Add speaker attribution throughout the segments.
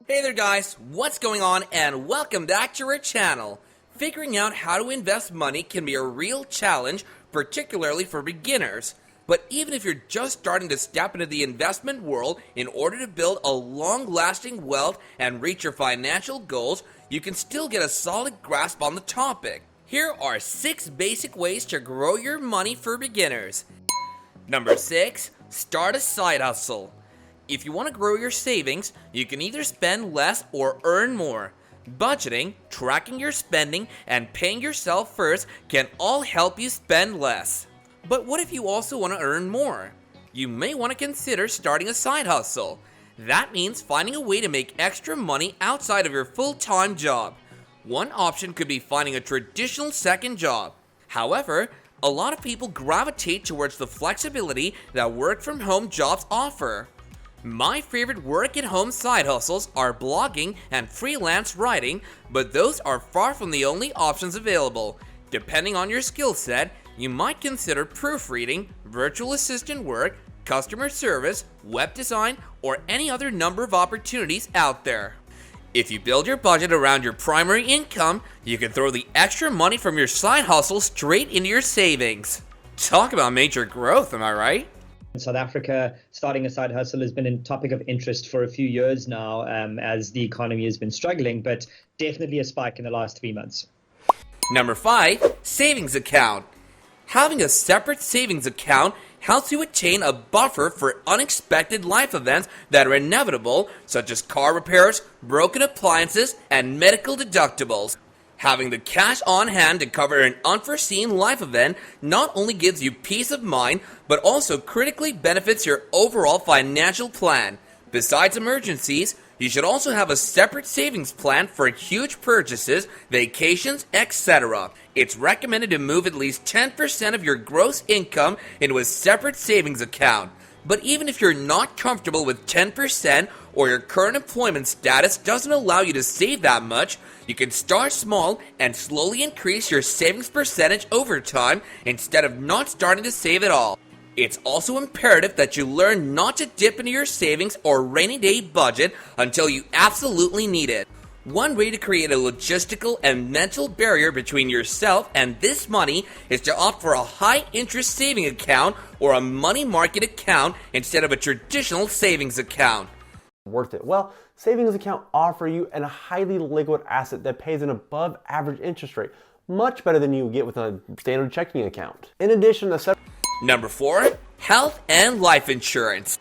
Speaker 1: Hey there guys, what's going on and welcome back to our channel. Figuring out how to invest money can be a real challenge, particularly for beginners. But even if you're just starting to step into the investment world in order to build a long-lasting wealth and reach your financial goals, you can still get a solid grasp on the topic. Here are 6 basic ways to grow your money for beginners. Number 6, start a side hustle. If you want to grow your savings, you can either spend less or earn more. Budgeting, tracking your spending, and paying yourself first can all help you spend less. But what if you also want to earn more? You may want to consider starting a side hustle. That means finding a way to make extra money outside of your full-time job. One option could be finding a traditional second job. However, a lot of people gravitate towards the flexibility that work-from-home jobs offer. My favorite work-at-home side hustles are blogging and freelance writing, but those are far from the only options available. Depending on your skill set, you might consider proofreading, virtual assistant work, customer service, web design, or any other number of opportunities out there. If you build your budget around your primary income, you can throw the extra money from your side hustle straight into your savings. Talk about major growth, am I right?
Speaker 2: In South Africa, starting a side hustle has been a topic of interest for a few years now, as the economy has been struggling, but definitely a spike in the last 3 months.
Speaker 1: Number 5, savings account. Having a separate savings account helps you attain a buffer for unexpected life events that are inevitable, such as car repairs, broken appliances, and medical deductibles. Having the cash on hand to cover an unforeseen life event not only gives you peace of mind, but also critically benefits your overall financial plan. Besides emergencies, you should also have a separate savings plan for huge purchases, vacations, etc. It's recommended to move at least 10% of your gross income into a separate savings account. But even if you're not comfortable with 10% or your current employment status doesn't allow you to save that much, you can start small and slowly increase your savings percentage over time instead of not starting to save at all. It's also imperative that you learn not to dip into your savings or rainy day budget until you absolutely need it. One way to create a logistical and mental barrier between yourself and this money is to opt for a high-interest saving account or a money market account instead of a traditional savings account.
Speaker 3: Worth it? Well, savings account offer you a highly liquid asset that pays an above average interest rate, much better than you get with a standard checking account. In addition,
Speaker 1: Number 4, health and life insurance.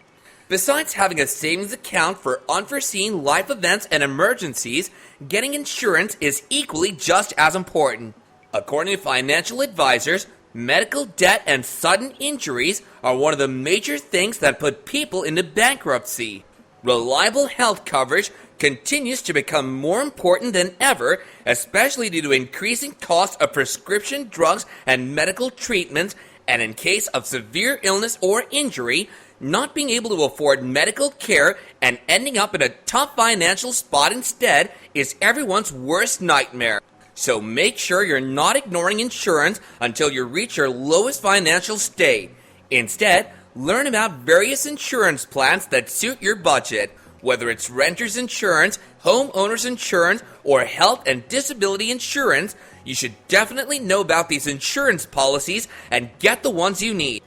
Speaker 1: Besides having a savings account for unforeseen life events and emergencies, getting insurance is equally just as important. According to financial advisors, medical debt and sudden injuries are one of the major things that put people into bankruptcy. Reliable health coverage continues to become more important than ever, especially due to increasing costs of prescription drugs and medical treatments, and in case of severe illness or injury, not being able to afford medical care and ending up in a tough financial spot instead is everyone's worst nightmare. So make sure you're not ignoring insurance until you reach your lowest financial state. Instead, learn about various insurance plans that suit your budget. Whether it's renter's insurance, homeowner's insurance, or health and disability insurance, you should definitely know about these insurance policies and get the ones you need.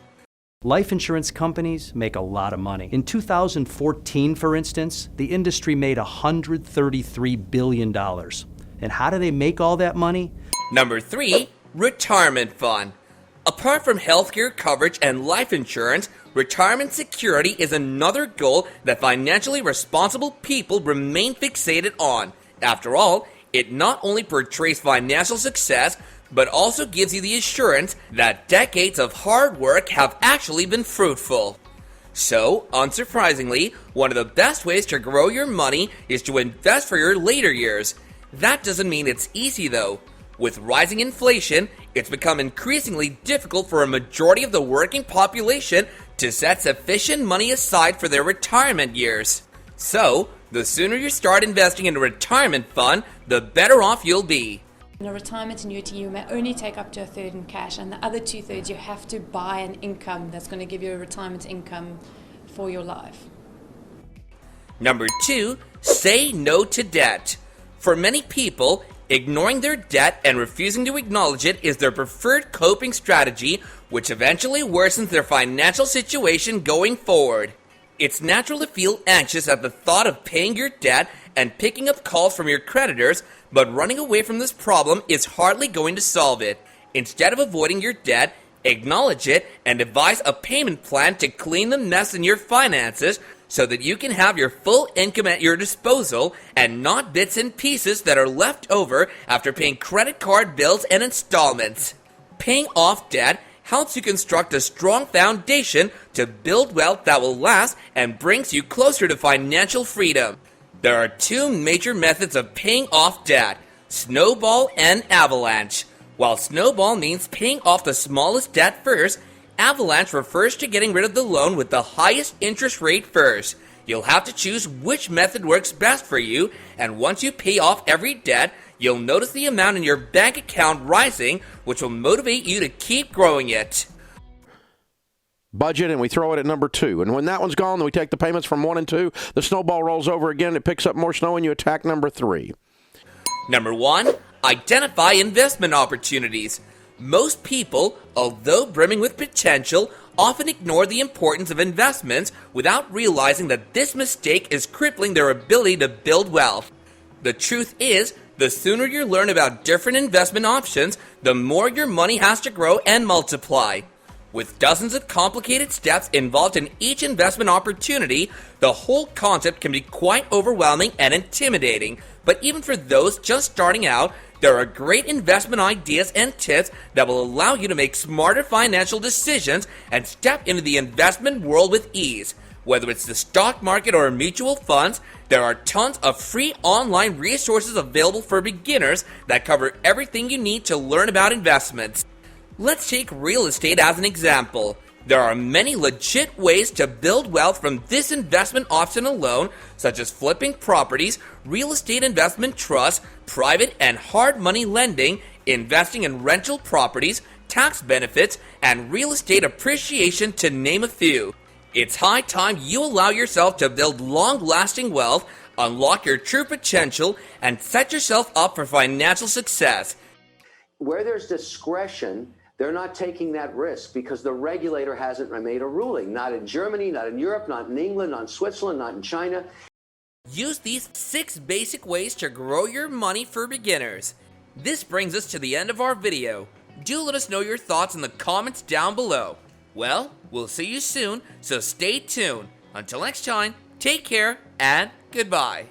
Speaker 4: Life insurance companies make a lot of money. In 2014, for instance, the industry made $133 billion. And how do they make all that money?
Speaker 1: Number 3, retirement fund. Apart from healthcare coverage and life insurance, retirement security is another goal that financially responsible people remain fixated on. After all, it not only portrays financial success, but also gives you the assurance that decades of hard work have actually been fruitful. So, unsurprisingly, one of the best ways to grow your money is to invest for your later years. That doesn't mean it's easy though. With rising inflation, it's become increasingly difficult for a majority of the working population to set sufficient money aside for their retirement years. So, the sooner you start investing in a retirement fund, the better off you'll be.
Speaker 5: In a retirement annuity, you may only take up to a third in cash, and the other 2/3 you have to buy an income that's going to give you a retirement income for your life.
Speaker 1: Number 2, Say no to debt. For many people, ignoring their debt and refusing to acknowledge it is their preferred coping strategy, which eventually worsens their financial situation going forward. It's natural to feel anxious at the thought of paying your debt and picking up calls from your creditors, but running away from this problem is hardly going to solve it. Instead of avoiding your debt, acknowledge it and devise a payment plan to clean the mess in your finances so that you can have your full income at your disposal and not bits and pieces that are left over after paying credit card bills and installments. Paying off debt helps you construct a strong foundation to build wealth that will last and brings you closer to financial freedom. There are two major methods of paying off debt: snowball and avalanche. While snowball means paying off the smallest debt first, avalanche refers to getting rid of the loan with the highest interest rate first. You'll have to choose which method works best for you, and once you pay off every debt, you'll notice the amount in your bank account rising, which will motivate you to keep growing it.
Speaker 6: Budget, and we throw it at number 2. And when that one's gone, then we take the payments from 1 and 2. The snowball rolls over again. It picks up more snow, and you attack number 3.
Speaker 1: Number 1, identify investment opportunities. Most people, although brimming with potential, often ignore the importance of investments without realizing that this mistake is crippling their ability to build wealth. The truth is, the sooner you learn about different investment options, the more your money has to grow and multiply. With dozens of complicated steps involved in each investment opportunity, the whole concept can be quite overwhelming and intimidating. But even for those just starting out, there are great investment ideas and tips that will allow you to make smarter financial decisions and step into the investment world with ease. Whether it's the stock market or mutual funds, there are tons of free online resources available for beginners that cover everything you need to learn about investments. Let's take real estate as an example. There are many legit ways to build wealth from this investment option alone, such as flipping properties, real estate investment trusts, private and hard money lending, investing in rental properties, tax benefits, and real estate appreciation, to name a few. It's high time you allow yourself to build long-lasting wealth, unlock your true potential, and set yourself up for financial success.
Speaker 7: Where there's discretion, they're not taking that risk because the regulator hasn't made a ruling. Not in Germany, not in Europe, not in England, not in Switzerland, not in China.
Speaker 1: Use these 6 basic ways to grow your money for beginners. This brings us to the end of our video. Do let us know your thoughts in the comments down below. Well, we'll see you soon, so stay tuned. Until next time, take care and goodbye.